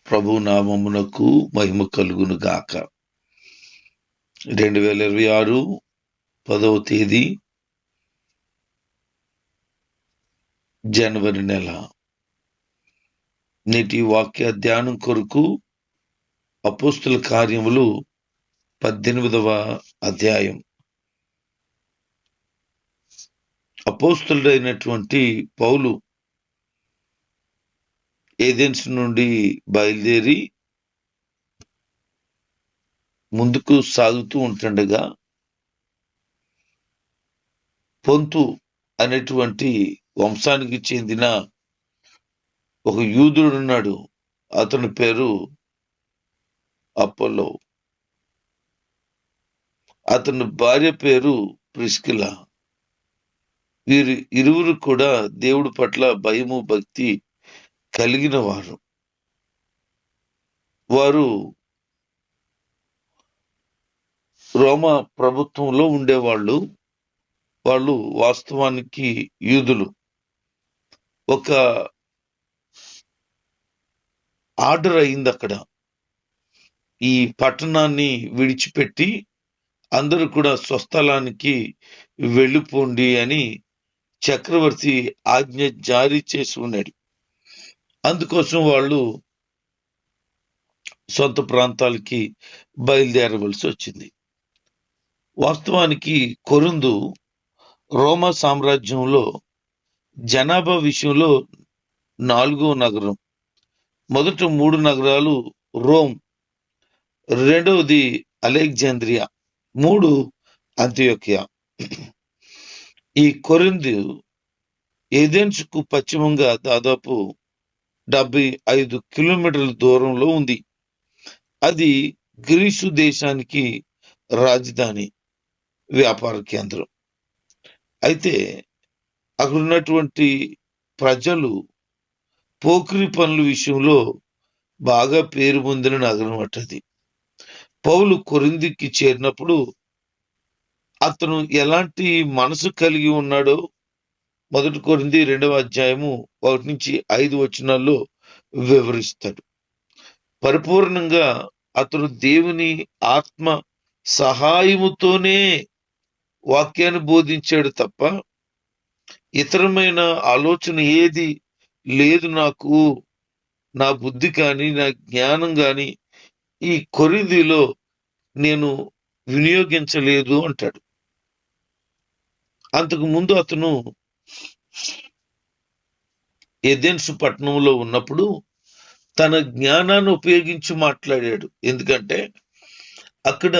ప్రభు నామమునకు మహిమ కలుగును గాక. 2026 10వ తేదీ జనవరి నెల. నేటి వాక్య ధ్యానం కొరకు అపోస్తుల కార్యములు 18వ అధ్యాయం. అపోస్తులుడైనటువంటి పౌలు ఏథెన్స్ నుండి బయలుదేరి ముందుకు సాగుతూ ఉంటుండగా పొంతు అనేటువంటి వంశానికి చెందిన ఒక యూదుడున్నాడు. అతని పేరు అపోల్లో. అతని భార్య పేరు ప్రిస్కిలా. వీరు ఇరువురు కూడా దేవుడి పట్ల భయము భక్తి కలిగిన వారు. వారు రోమా ప్రభుత్వంలో ఉండేవాళ్ళు. వాళ్ళు వాస్తవానికి యూదులు. ఒక ఆర్డర్ అయింది అక్కడ, ఈ పట్టణాన్ని విడిచిపెట్టి అందరూ కూడా స్వస్థలానికి వెళ్ళిపోండి అని చక్రవర్తి ఆజ్ఞ జారీ చేసి ఉన్నాడు. అందుకోసం వాళ్ళు సొంత ప్రాంతాలకి బయలుదేరవలసి వచ్చింది. వాస్తవానికి కొరింథు రోమా సామ్రాజ్యంలో జనాభా విషయంలో 4వ నగరం. మొదట 3 నగరాలు రోమ్, రెండవది అలెగ్జాంద్రియా, 3 అంతియోకియా. ఈ కొరింథు ఏథెన్స్కు పశ్చిమంగా దాదాపు 75 కిలోమీటర్ల దూరంలో ఉంది. అది గ్రీసు దేశానికి రాజధాని, వ్యాపార కేంద్రం. అయితే అక్కడ ఉన్నటువంటి ప్రజలు పోకిరి పనుల విషయంలో బాగా పేరు పొందిన నగరం అట్టది. పౌలు కొరింథీకి చేరినప్పుడు అతను ఎలాంటి మనసు కలిగి ఉన్నాడో 1 కొరింథీ 2వ అధ్యాయము 1-5 వచనాల్లో వివరిస్తాడు. పరిపూర్ణంగా అతను దేవుని ఆత్మ సహాయముతోనే వాక్యాన్ని బోధించాడు తప్ప ఇతరమైన ఆలోచన ఏది లేదు నాకు. నా బుద్ధి కానీ నా జ్ఞానం కానీ ఈ కొరింథీలో నేను వినియోగించలేదు అంటాడు. అంతకు ముందు అతను ఏథెన్స్ పట్టణంలో ఉన్నప్పుడు తన జ్ఞానాన్ని ఉపయోగించి మాట్లాడాడు. ఎందుకంటే అక్కడ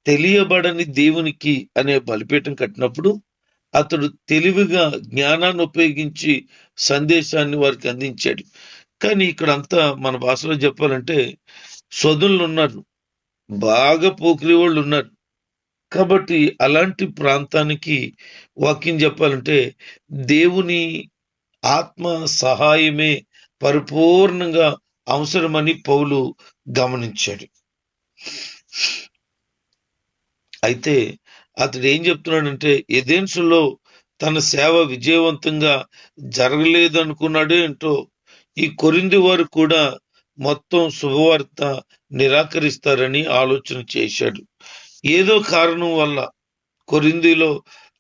తెలియబడని దేవునికి అనే బలిపీఠం కట్టినప్పుడు అతడు తెలివిగా జ్ఞానాన్ని ఉపయోగించి సందేశాన్ని వారికి అందించాడు. కానీ ఇక్కడ అంతా మన భాషలో చెప్పాలంటే సొదులు ఉన్నారు, బాగా పోకిరి వాళ్ళు ఉన్నారు. కాబట్టి అలాంటి ప్రాంతానికి వాక్యం చెప్పాలంటే దేవుని ఆత్మ సహాయమే పరిపూర్ణంగా అవసరమని పౌలు గమనించాడు. అయితే అతడు ఏం చెప్తున్నాడంటే ఏథెన్సులో తన సేవ విజయవంతంగా జరగలేదు అనుకున్నాడు ఏంటో, ఈ కొరింథీ వారు కూడా మొత్తం శుభవార్త నిరాకరిస్తారని ఆలోచన చేశాడు. ఏదో కారణం వల్ల కొరింథీలో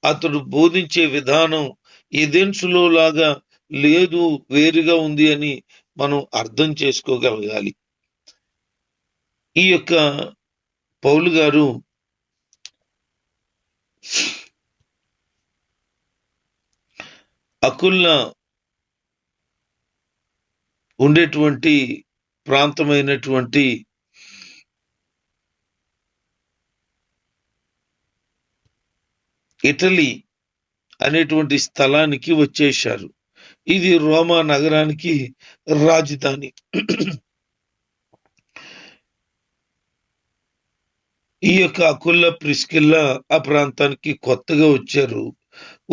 అతడు బోధించే విధానం ఏథెన్సులో లాగా లేదు, వేరుగా ఉంది అని మనం అర్థం చేసుకోగలగాలి. ఈ యొక్క పౌలు గారు అకుల్లా ఉండేటువంటి ప్రాంతమైనటువంటి ఇటలీ అనేటువంటి స్థలానికి వచ్చేశారు. ఇది రోమా నగరానికి రాజధాని. ఈ యొక్క అకుల్లా ప్రిస్కిల్లా ఆ ప్రాంతానికి కొత్తగా వచ్చారు.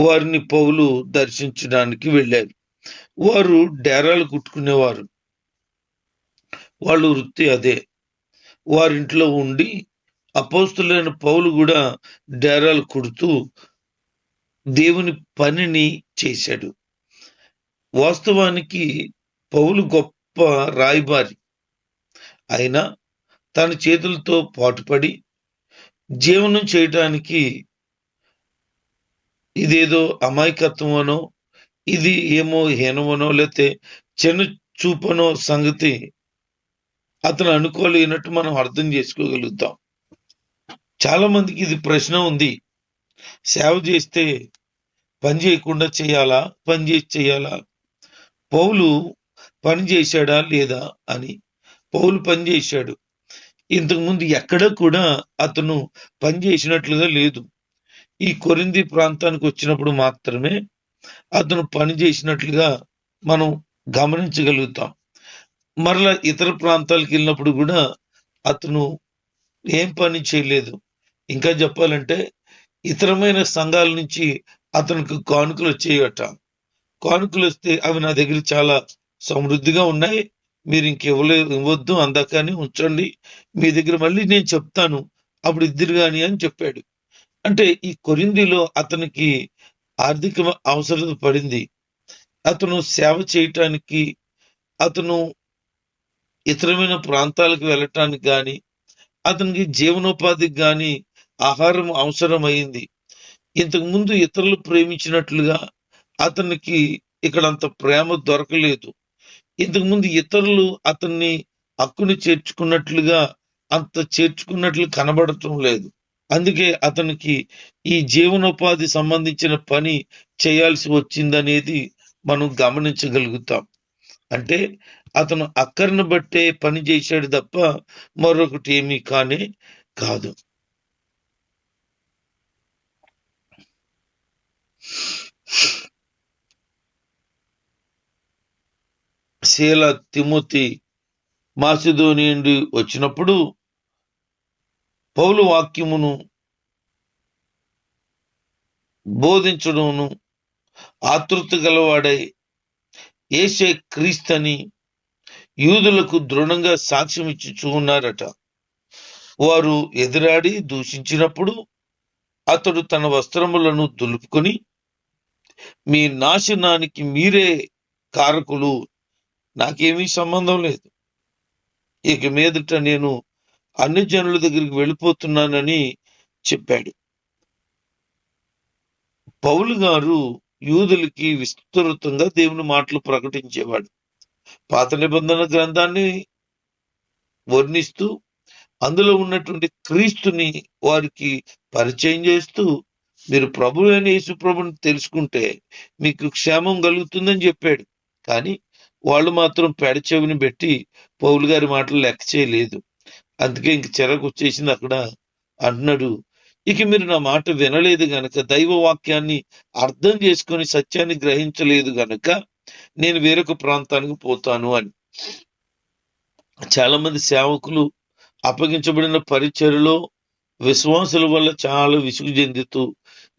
వారిని పౌలు దర్శించడానికి వెళ్ళారు. వారు డేరాలు కుట్టుకునేవారు. వాళ్ళు వృత్తి అదే. వారింట్లో ఉండి అపోస్తులైన పౌలు కూడా డేరాలు కుడుతూ దేవుని పనిని చేశాడు. వాస్తవానికి పౌలు గొప్ప రాయబారి. అయినా తన చేతులతో పాటుపడి జీవనం చేయటానికి ఇదేదో అమాయకత్వమనో, ఇది ఏమో హీనమనో, లేతే చిన్న చూపనో సంగతి అతను అనుకోలేనట్టు మనం అర్థం చేసుకోగలుగుతాం. చాలా మందికి ఇది ప్రశ్న ఉంది. సేవ చేస్తే పని చేయకుండా చేయాలా, పని చేసి చేయాలా? పౌలు పని చేశాడా లేదా అని. పౌలు పని చేశాడు. ఇంతకుముందు ఎక్కడ కూడా అతను పని చేసినట్లుగా లేదు. ఈ కొరింథీ ప్రాంతానికి వచ్చినప్పుడు మాత్రమే అతను పని చేసినట్లుగా మనం గమనించగలుగుతాం. మరలా ఇతర ప్రాంతాలకు వెళ్ళినప్పుడు కూడా అతను ఏం పని చేయలేదు. ఇంకా చెప్పాలంటే ఇతరమైన సంఘాల నుంచి అతనికి కానుకలు వచ్చేయట. కానుకలు వస్తే అవి నా దగ్గర చాలా సమృద్ధిగా ఉన్నాయి, మీరు ఇవ్వద్దు, అందాకని ఉంచండి, మీ దగ్గర మళ్ళీ నేను చెప్తాను, అప్పుడు ఇద్దరు గాని అని చెప్పాడు. అంటే ఈ కొరింథీలో అతనికి ఆర్థిక అవసరం పడింది. అతను సేవ చేయటానికి, అతను ఇతరమైన ప్రాంతాలకు వెళ్ళటానికి గాని, అతనికి జీవనోపాధికి గాని ఆహారం అవసరమైంది. ఇంతకు ముందు ఇతరులు ప్రేమించినట్లుగా అతనికి ఇక్కడ అంత ప్రేమ దొరకలేదు. ఇంతకు ముందు ఇతరులు అతన్ని హక్కుని చేర్చుకున్నట్లుగా అంత చేర్చుకున్నట్లు కనబడటం లేదు. అందుకే అతనికి ఈ జీవనోపాధి సంబంధించిన పని చేయాల్సి వచ్చిందనేది మనం గమనించగలుగుతాం. అంటే అతను అక్కరను బట్టే పని చేశాడు తప్ప మరొకటి ఏమీ కానే కాదు. శీల, తిమోతి మాసిదోనియ నుండి వచ్చినప్పుడు పౌలు వాక్యమును బోధించడమును ఆతృత గలవాడై యేసే క్రీస్తని యూదులకు దృఢంగా సాక్ష్యం ఇచ్చుచూ ఉన్నారట. వారు ఎదురాడి దూషించినప్పుడు అతడు తన వస్త్రములను దులుపుకొని, మీ నాశనానికి మీరే కారకులు, నాకేమీ సంబంధం లేదు, ఇక మీదట నేను అన్ని జనుల దగ్గరికి వెళ్ళిపోతున్నానని చెప్పాడు. పౌలు గారు యూదులకి విస్తృతంగా దేవుని మాటలు ప్రకటించేవాడు. పాత నిబంధన గ్రంథాన్ని వర్ణిస్తూ అందులో ఉన్నటువంటి క్రీస్తుని వారికి పరిచయం చేస్తూ, మీరు ప్రభు అయిన యేసు ప్రభుని తెలుసుకుంటే మీకు క్షేమం కలుగుతుందని చెప్పాడు. కానీ వాళ్ళు మాత్రం పెడచెవిని పెట్టి పౌలు గారి మాటలు లెక్క చేయలేదు. అందుకే ఇంక చిరకు వచ్చేసింది. అక్కడ అంటున్నాడు, ఇక మీరు నా మాట వినలేదు గనక, దైవ వాక్యాన్ని అర్థం చేసుకొని సత్యాన్ని గ్రహించలేదు గనక నేను వేరొక ప్రాంతానికి పోతాను అని. చాలా మంది సేవకులు అప్పగించబడిన పరిచర్యలో విశ్వాసుల వల్ల చాలా విసుగు చెందుతూ,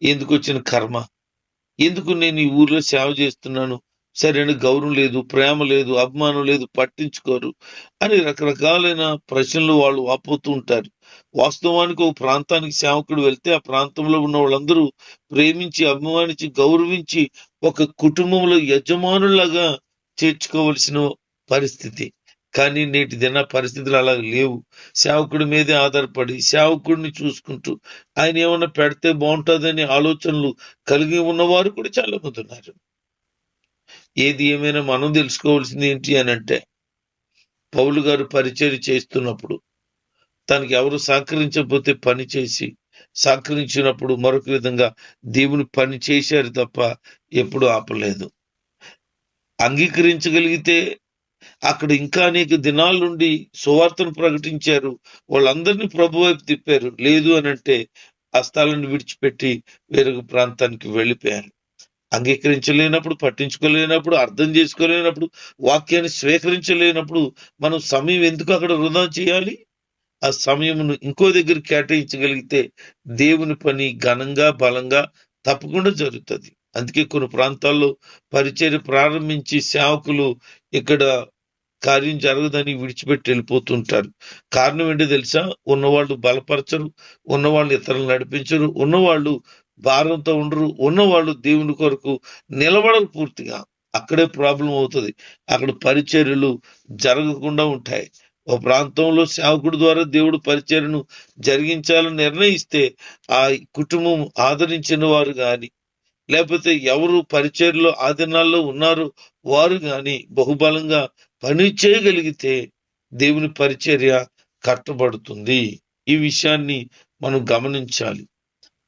ఎందుకు వచ్చిన కర్మ, ఎందుకు నేను ఈ ఊర్లో సేవ చేస్తున్నాను, సరైన గౌరవం లేదు, ప్రేమ లేదు, అభిమానం లేదు, పట్టించుకోరు అని రకరకాలైన ప్రశ్నలు వాళ్ళు వాపోతూ ఉంటారు. వాస్తవానికి ఒక ప్రాంతానికి సేవకుడు వెళ్తే ఆ ప్రాంతంలో ఉన్న వాళ్ళందరూ ప్రేమించి, అభిమానించి, గౌరవించి ఒక కుటుంబంలో యజమానులాగా చేర్చుకోవలసిన పరిస్థితి. కానీ నేటి దిన పరిస్థితులు అలా లేవు. సేవకుడి మీదే ఆధారపడి, సేవకుడిని చూసుకుంటూ ఆయన ఏమన్నా పెడితే బాగుంటుందనే ఆలోచనలు కలిగి ఉన్నవారు కూడా చాలా మంది ఉన్నారు. ఏది ఏమైనా మనం తెలుసుకోవాల్సింది ఏంటి అని అంటే, పౌలు గారు పరిచర్య చేస్తున్నప్పుడు తనకి ఎవరు సహకరించకపోతే పని చేసి, సహకరించినప్పుడు మరొక విధంగా దేవుని పని చేశారు తప్ప ఎప్పుడు ఆపలేదు. అంగీకరించగలిగితే అక్కడ ఇంకా అనేక దినాల నుండి సువార్తను ప్రకటించారు, వాళ్ళందరినీ ప్రభు వైపు తిప్పారు. లేదు అని అంటే ఆ స్థలాన్ని విడిచిపెట్టి వేరొక ప్రాంతానికి వెళ్ళిపోయారు. అంగీకరించలేనప్పుడు, పట్టించుకోలేనప్పుడు, అర్థం చేసుకోలేనప్పుడు, వాక్యాన్ని స్వీకరించలేనప్పుడు మనం సమయం ఎందుకు అక్కడ వృధా చేయాలి? ఆ సమయమును ఇంకో దగ్గర కేటాయించగలిగితే దేవుని పని ఘనంగా, బలంగా తప్పకుండా జరుగుతుంది. అందుకే కొన్ని ప్రాంతాల్లో పరిచర్య ప్రారంభించి సేవకులు ఇక్కడ కార్యం జరగదని విడిచిపెట్టి వెళ్ళిపోతుంటారు. కారణం ఏంటో తెలుసా? ఉన్నవాళ్ళు బలపరచరు, ఉన్నవాళ్ళు ఇతరులు నడిపించరు, ఉన్నవాళ్ళు భారంతో ఉండరు, ఉన్నవాళ్ళు దేవుని కొరకు నిలబడరు పూర్తిగా. అక్కడే ప్రాబ్లం అవుతుంది. అక్కడ పరిచర్యలు జరగకుండా ఉంటాయి. ఒక ప్రాంతంలో సేవకుడి ద్వారా దేవుడు పరిచర్యను జరిగించాలని నిర్ణయిస్తే ఆ కుటుంబం ఆదరించిన వారు గాని, లేకపోతే ఎవరు పరిచర్యలో ఆదినాల్లో ఉన్నారు వారు గాని బహుబలంగా పని చేయగలిగితే దేవుని పరిచర్య కట్టబడుతుంది. ఈ విషయాన్ని మనం గమనించాలి.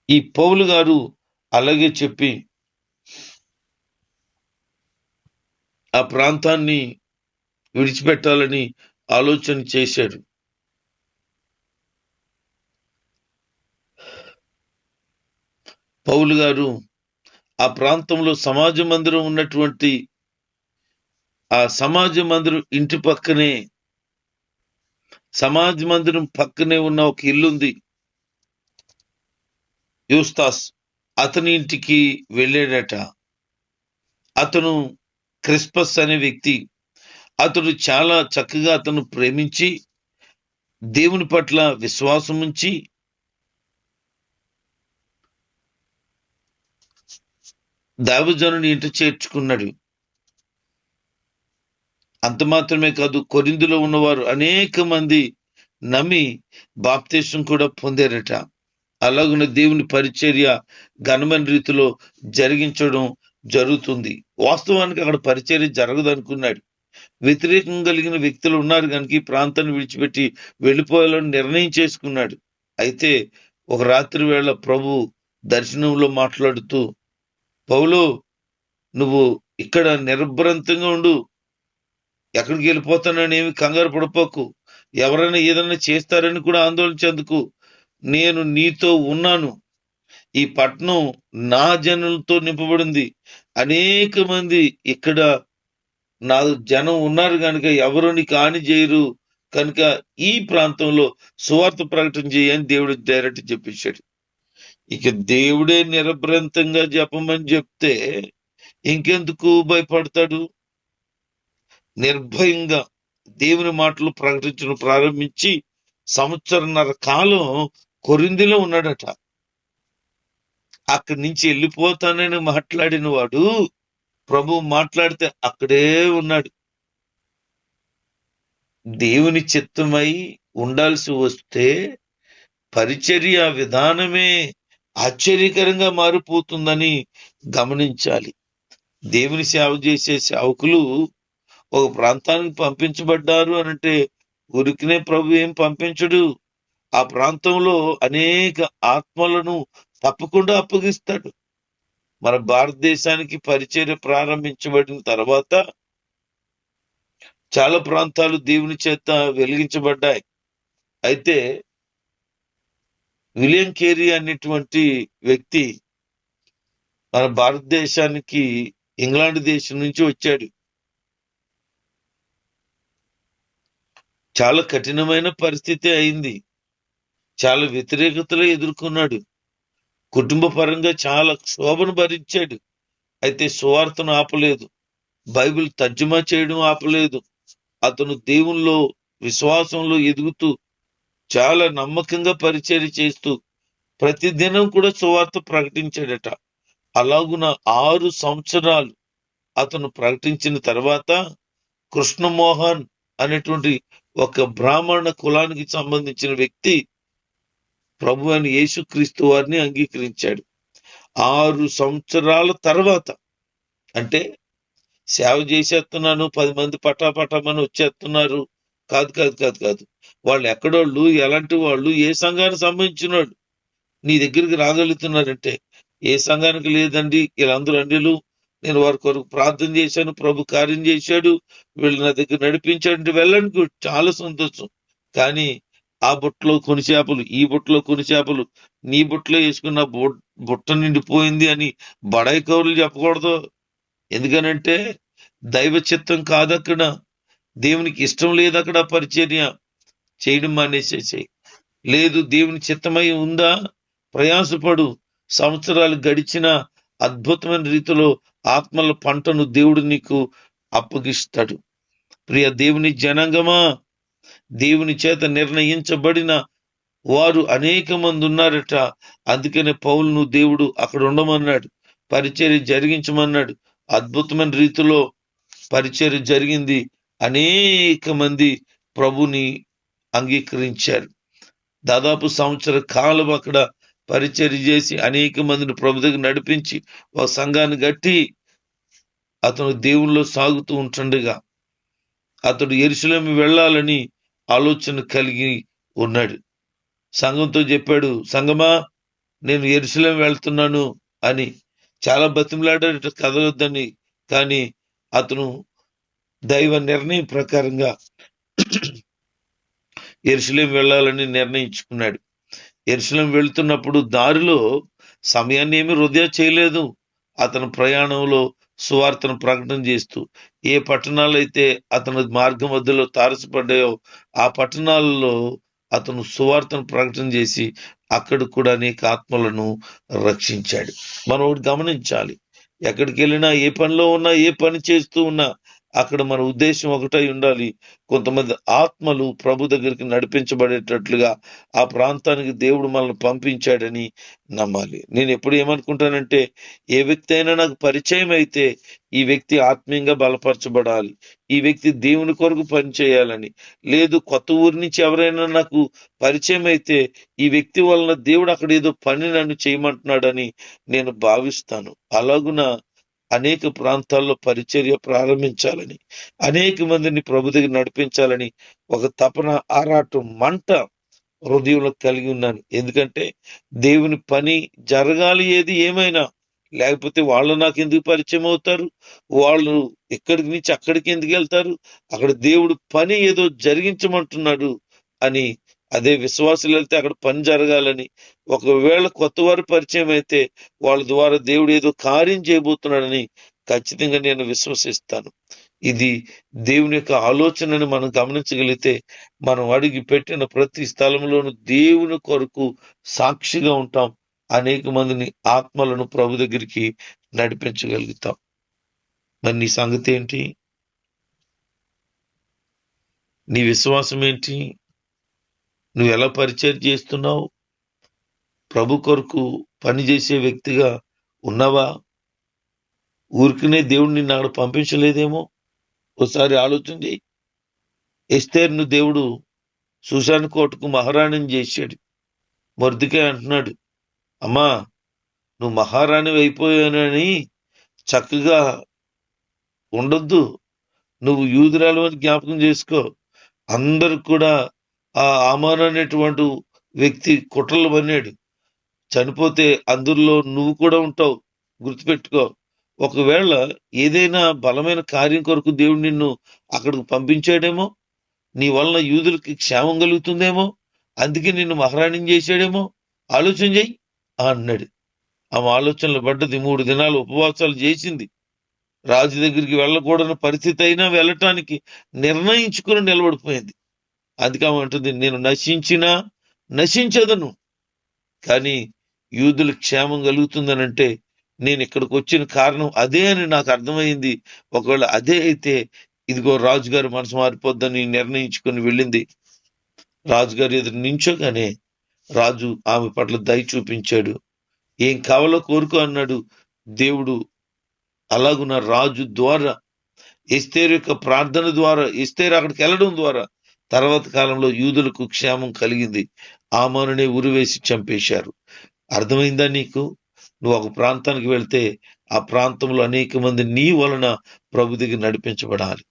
ఈ పౌలు గారు అలాగే చెప్పి ఆ ప్రాంతాన్ని విడిచిపెట్టాలని ఆలోచన చేశాడు. పౌలు గారు ఆ ప్రాంతంలో సమాజ మందిరం ఉన్నటువంటి ఆ సమాజ మందిరం ఇంటి పక్కనే, సమాజ మందిరం పక్కనే ఉన్న ఒక ఇల్లుంది, యూస్తాస్. అతని ఇంటికి వెళ్ళాడట. అతను క్రిస్పస్ అనే వ్యక్తి. అతడు చాలా చక్కగా అతను ప్రేమించి దేవుని పట్ల విశ్వాసం ఉంచి దైవజనుని ఇంట చేర్చుకున్నాడు. అంత మాత్రమే కాదు, కొరింథీలో ఉన్నవారు అనేక మంది నమ్మి బాప్తిసం కూడా పొందారట. అలాగున్న దేవుని పరిచర్య ఘనమైన రీతిలో జరిగించడం జరుగుతుంది. వాస్తవానికి అక్కడ పరిచర్య జరగదు అనుకున్నాడు. వ్యతిరేకం కలిగిన వ్యక్తులు ఉన్నారు కనుక ఈ ప్రాంతాన్ని విడిచిపెట్టి వెళ్ళిపోవాలని నిర్ణయం చేసుకున్నాడు. అయితే ఒక రాత్రి వేళ ప్రభు దర్శనంలో మాట్లాడుతూ, పౌలు, నువ్వు ఇక్కడ నిర్భ్రంతంగా ఉండు, ఎక్కడికి వెళ్ళిపోతానని ఏమి కంగారు పడిపోకు, ఎవరైనా ఏదైనా చేస్తారని కూడా ఆందోళన చెందుకు, నేను నీతో ఉన్నాను. ఈ పట్టణం నా జనులతో నింపబడింది, అనేక మంది ఇక్కడ నా జనం ఉన్నారు కనుక ఎవరు నీకు హాని చేయరు, కనుక ఈ ప్రాంతంలో సువార్త ప్రకటన చేయని దేవుడు డైరెక్ట్ చెప్పేశాడు. ఇక దేవుడే నిరభ్రంతంగా చెప్పమని చెప్తే ఇంకెందుకు భయపడతాడు? నిర్భయంగా దేవుని మాటలు ప్రకటించడం ప్రారంభించి సంవత్సరన్నర కాలం కొరింథీలో ఉన్నాడట. అక్కడి నుంచి వెళ్ళిపోతానని మాట్లాడిన వాడు ప్రభు మాట్లాడితే అక్కడే ఉన్నాడు. దేవుని చిత్తమై ఉండాల్సి వస్తే పరిచర్య విధానమే ఆశ్చర్యకరంగా మారిపోతుందని గమనించాలి. దేవుని సేవ చేసే సేవకులు ఒక ప్రాంతానికి పంపించబడ్డారు అనంటే ఉరికినే ప్రభు ఏం పంపించడు. ఆ ప్రాంతంలో అనేక ఆత్మలను తప్పకుండా అప్పగిస్తాడు. మన భారతదేశానికి పరిచర్య ప్రారంభించబడిన తర్వాత చాలా ప్రాంతాలు దేవుని చేత వెలిగించబడ్డాయి. అయితే విలియం కేరీ అనేటువంటి వ్యక్తి మన భారతదేశానికి ఇంగ్లాండ్ దేశం నుంచి వచ్చాడు. చాలా కఠినమైన పరిస్థితి అయింది. చాలా వ్యతిరేకతలు ఎదుర్కొన్నాడు. కుటుంబ పరంగా చాలా క్షోభను భరించాడు. అయితే సువార్తను ఆపలేదు, బైబిల్ తర్జుమా చేయడం ఆపలేదు. అతను దేవుల్లో విశ్వాసంలో ఎదుగుతూ చాలా నమ్మకంగా పరిచర్య చేస్తూ ప్రతిదినం కూడా సువార్త ప్రకటించాడట. అలాగున 6 సంవత్సరాలు అతను ప్రకటించిన తర్వాత కృష్ణమోహన్ అనేటువంటి ఒక బ్రాహ్మణ కులానికి సంబంధించిన వ్యక్తి ప్రభు అని యేసుక్రీస్తు వారిని అంగీకరించాడు. 6 సంవత్సరాల తర్వాత, అంటే సేవ చేసేస్తున్నాను 10 మంది పటాపటమని వచ్చేస్తున్నారు కాదు కాదు కాదు కాదు వాళ్ళు ఎక్కడోళ్ళు, ఎలాంటి వాళ్ళు, ఏ సంఘానికి సంబంధించిన వాళ్ళు నీ దగ్గరికి రాగలుగుతున్నారంటే, ఏ సంఘానికి లేదండి, వీళ్ళందరూ అన్యులు, నేను వారి కొరకు ప్రార్థన చేశాను, ప్రభు కార్యం చేశాడు, వీళ్ళు నా దగ్గర నడిపించాడంటే వెళ్ళండి, చాలా సంతోషం. కానీ ఆ బుట్టలో కొన్ని చేపలు, ఈ బుట్టలో కొన్ని చేపలు, నీ బుట్టలో వేసుకున్న బుట్ట నిండిపోయింది అని బడాయి కౌరులు చెప్పకూడదు. ఎందుకనంటే దైవ చిత్తం కాదు అక్కడ, దేవునికి ఇష్టం లేదు అక్కడ పరిచర్య చేయడం మానేసేసాయి. లేదు, దేవుని చిత్తమై ఉందా, ప్రయాసపడు. సంవత్సరాలు గడిచిన అద్భుతమైన రీతిలో ఆత్మల పంటను దేవుడు నీకు అప్పగిస్తాడు. ప్రియ దేవుని జనాంగమా, దేవుని చేత నిర్ణయించబడిన వారు అనేక మంది ఉన్నారట. అందుకనే పౌలును దేవుడు అక్కడ ఉండమన్నాడు, పరిచర్య జరిగించమన్నాడు. అద్భుతమైన రీతిలో పరిచర్య జరిగింది. అనేక మంది ప్రభుని అంగీకరించారు. దాదాపు సంవత్సర కాలం అక్కడ పరిచర్య చేసి అనేక మందిని ప్రభు దగ్గర నడిపించి ఒక సంఘాన్ని గట్టి అతను దేవుల్లో సాగుతూ ఉంటుండగా అతడు యెరూషలేము వెళ్ళాలని ఆలోచన కలిగి ఉన్నాడు. సంఘంతో చెప్పాడు, సంఘమా నేను యెరూషలేము వెళ్తున్నాను అని. చాలా బతిమలాడాడు కదలొద్దని. కానీ అతను దైవ నిర్ణయం ప్రకారంగా యెరూషలేము వెళ్ళాలని నిర్ణయించుకున్నాడు. యెరూషలేము వెళ్తున్నప్పుడు దారిలో సమయాన్ని ఏమీ వృధా చేయలేదు. అతను ప్రయాణంలో సువార్తను ప్రకటన చేస్తూ ఏ పట్టణాలైతే అతను మార్గం మధ్యలో తారసపడ్డాయో ఆ పట్టణాలలో అతను సువార్తను ప్రకటన చేసి అక్కడ కూడా అనేక ఆత్మలను రక్షించాడు. మనం ఒకటి గమనించాలి, ఎక్కడికి వెళ్ళినా ఏ పనిలో ఉన్నా ఏ పని చేస్తూ ఉన్నా అక్కడ మన ఉద్దేశం ఒకటై ఉండాలి. కొంతమంది ఆత్మలు ప్రభు దగ్గరికి నడిపించబడేటట్లుగా ఆ ప్రాంతానికి దేవుడు మనల్ని పంపించాడని నమ్మాలి. నేను ఎప్పుడు ఏమనుకుంటానంటే, ఏ వ్యక్తి అయినా నాకు పరిచయం అయితే ఈ వ్యక్తి ఆత్మీయంగా బలపరచబడాలి, ఈ వ్యక్తి దేవుని కొరకు పనిచేయాలని. లేదు, కొత్త ఊరి నుంచి ఎవరైనా నాకు పరిచయం అయితే ఈ వ్యక్తి వలన దేవుడు అక్కడ ఏదో పని నన్ను చేయమంటున్నాడని నేను భావిస్తాను. అలాగున అనేక ప్రాంతాల్లో పరిచర్య ప్రారంభించాలని, అనేక మందిని ప్రభు దగ్గర నడిపించాలని ఒక తపన, ఆరాటం, మంట హృదయంలో కలిగి ఉన్నాను. ఎందుకంటే దేవుని పని జరగాలి ఏది ఏమైనా. లేకపోతే వాళ్ళు నాకు ఎందుకు పరిచయం అవుతారు? వాళ్ళు ఇక్కడికి నుంచి అక్కడికి ఎందుకు వెళ్తారు? అక్కడ దేవుడు పని ఏదో జరిగించమంటున్నాడు అని. అదే విశ్వాసులు వెళ్తే అక్కడ పని జరగాలని. ఒకవేళ కొత్త వారు పరిచయం అయితే వాళ్ళ ద్వారా దేవుడు ఏదో కార్యం చేయబోతున్నాడని ఖచ్చితంగా నేను విశ్వసిస్తాను. ఇది దేవుని యొక్క ఆలోచనని మనం గమనించగలిగితే మనం అడిగి పెట్టిన ప్రతి స్థలంలోనూ దేవుని కొరకు సాక్షిగా ఉంటాం. అనేక మందిని ఆత్మలను ప్రభు దగ్గరికి నడిపించగలుగుతాం. మరి నీ సంగతి ఏంటి? నీ విశ్వాసం ఏంటి? నువ్వు ఎలా పరిచయం చేస్తున్నావు? ప్రభు కొరకు పనిచేసే వ్యక్తిగా ఉన్నావా? ఊరికనే దేవుడు నిన్ను అక్కడ పంపించలేదేమో. ఒకసారి ఆలోచన చేయి. ఎస్తేరును దేవుడు షూషాను కోటకు మహారాణిని చేశాడు. మొర్దెకై అంటున్నాడు, అమ్మా నువ్వు మహారాణి అయిపోయానని చక్కగా ఉండొద్దు, నువ్వు యూదురాలు అని జ్ఞాపకం చేసుకో. అందరు కూడా ఆ ఆమాన్ అనేటువంటి వ్యక్తి కుట్రలు పన్నాడు. చనిపోతే అందులో నువ్వు కూడా ఉంటావు, గుర్తుపెట్టుకో. ఒకవేళ ఏదైనా బలమైన కార్యం కొరకు దేవుడు నిన్ను అక్కడికి పంపించాడేమో, నీ వలన యూదులకి క్షేమం కలుగుతుందేమో, అందుకే నిన్ను మహారాణిని చేశాడేమో, ఆలోచన చెయ్యి అన్నాడు. ఆమె ఆలోచనలు పడ్డది. 3 దినాలు ఉపవాసాలు చేసింది. రాజు దగ్గరికి వెళ్ళకూడని పరిస్థితి అయినా వెళ్ళటానికి నిర్ణయించుకుని నిలబడిపోయింది. అందుకే ఆమె అంటుంది, నేను నశించినా నశించదను, కానీ యూదుల క్షేమం కలుగుతుందనంటే నేను ఇక్కడికి వచ్చిన కారణం అదే అని నాకు అర్థమైంది. ఒకవేళ అదే అయితే ఇదిగో రాజుగారు మనసు మారిపోద్దని నిర్ణయించుకుని వెళ్ళింది. రాజుగారు ఎదురు నించోగానే రాజు ఆమె పట్ల దయ చూపించాడు. ఏం కావాలో కోరుకో అన్నాడు దేవుడు. అలాగున్న రాజు ద్వారా, ఎస్తేరు యొక్క ప్రార్థన ద్వారా, ఎస్తేరు అక్కడికి వెళ్ళడం ద్వారా తర్వాత కాలంలో యూదులకు క్షేమం కలిగింది. ఆమానునే ఉరివేసి చంపేశారు. అర్థమైందా నీకు? నువ్వు ఒక ప్రాంతానికి వెళ్తే ఆ ప్రాంతంలో అనేక మంది నీ వలన ప్రభు దగ్గర నడిపించబడాలి.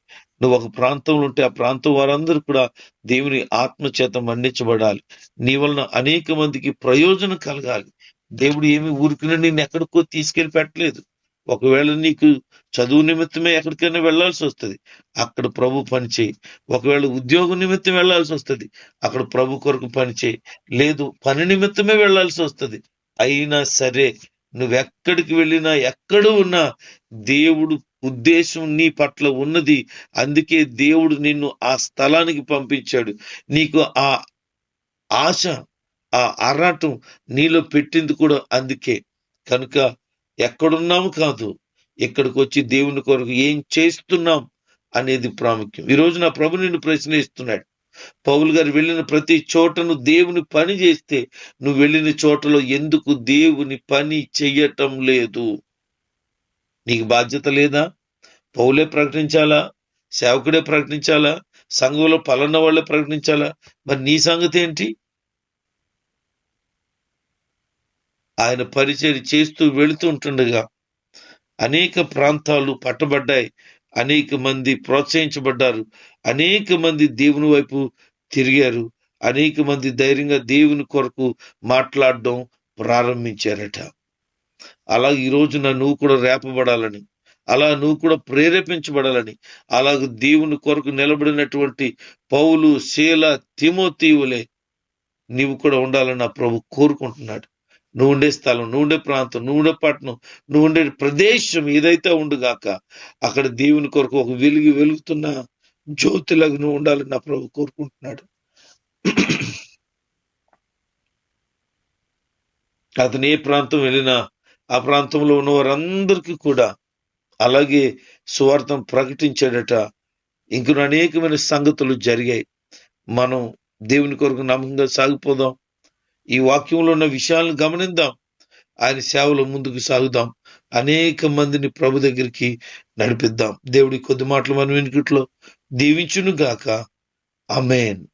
నువ్వు ఒక ప్రాంతంలో ఉంటే ఆ ప్రాంతం వారందరూ కూడా దేవుని ఆత్మ చేత మండించబడాలి. నీ వలన అనేక మందికి ప్రయోజనం కలగాలి. దేవుడు ఏమి ఊరికిన నిన్ను ఎక్కడికో తీసుకెళ్ళి పెట్టలేదు. ఒకవేళ నీకు చదువు నిమిత్తమే ఎక్కడికైనా వెళ్లాల్సి వస్తుంది, అక్కడ ప్రభు పని చేయి. ఒకవేళ ఉద్యోగం నిమిత్తం వెళ్లాల్సి వస్తుంది, అక్కడ ప్రభు కొరకు పని చేయి. లేదు, పని నిమిత్తమే వెళ్లాల్సి వస్తుంది, అయినా సరే నువ్వెక్కడికి వెళ్ళినా ఎక్కడ ఉన్నా దేవుడు ఉద్దేశం నీ పట్ల ఉన్నది. అందుకే దేవుడు నిన్ను ఆ స్థలానికి పంపించాడు. నీకు ఆ ఆశ, ఆ ఆరాటం నీలో పెట్టింది కూడా అందుకే. కనుక ఎక్కడున్నాము కాదు, ఇక్కడికి వచ్చి దేవుని కొరకు ఏం చేస్తున్నాం అనేది ప్రాముఖ్యం. ఈరోజు నా ప్రభు నిన్ను ప్రశ్నిస్తున్నాడు. పౌలు గారు వెళ్ళిన ప్రతి చోటను దేవుని పని చేస్తే నువ్వు వెళ్ళిన చోటలో ఎందుకు దేవుని పని చెయ్యటం లేదు? నీకు బాధ్యత లేదా? పౌలే ప్రకటించాలా? సేవకుడే ప్రకటించాలా? సంఘంలో పలానా వాళ్ళే ప్రకటించాలా? మరి నీ సంగతి ఏంటి? ఆయన పరిచర్య చేస్తూ వెళుతూ ఉంటుండగా అనేక ప్రాంతాలు పట్టబడ్డాయి, అనేక మంది ప్రోత్సహించబడ్డారు, అనేక మంది దేవుని వైపు తిరిగారు, అనేక మంది ధైర్యంగా దేవుని కొరకు మాట్లాడడం ప్రారంభించారట. అలా ఈ రోజున నువ్వు కూడా రేపబడాలని, అలా నువ్వు కూడా ప్రేరేపించబడాలని, అలాగ దేవుని కొరకు నిలబడినటువంటి పౌలు, శీల, తిమోతియులే నీవు కూడా ఉండాలని నా ప్రభు కోరుకుంటున్నాడు. నువ్వు ఉండే స్థలం, నువ్వు ఉండే ప్రాంతం, నువ్వు ఉండే పట్టణం, నువ్వు ఉండే ప్రదేశం ఏదైతే ఉండుగాక అక్కడ దేవుని కొరకు ఒక వెలుగుతున్న జ్యోతిలాగా నువ్వు ఉండాలని నా ప్రభు కోరుకుంటున్నాడు. అతను ఏ ప్రాంతం వెళ్ళినా ఆ ప్రాంతంలో ఉన్న వారందరికీ కూడా అలాగే సువార్తను ప్రకటించాడట. ఇంకొన్ని అనేకమైన సంగతులు జరిగాయి. మనం దేవుని కొరకు నమ్మకంగా సాగిపోదాం. ఈ వాక్యంలో ఉన్న విషయాలను గమనిద్దాం. ఆయన సేవలో ముందుకు సాగుదాం. అనేక మందిని ప్రభు దగ్గరికి నడిపిద్దాం. దేవుడి కొద్ది మాటలు మన వెనుకట్లో దీవించును గాక. ఆమేన్.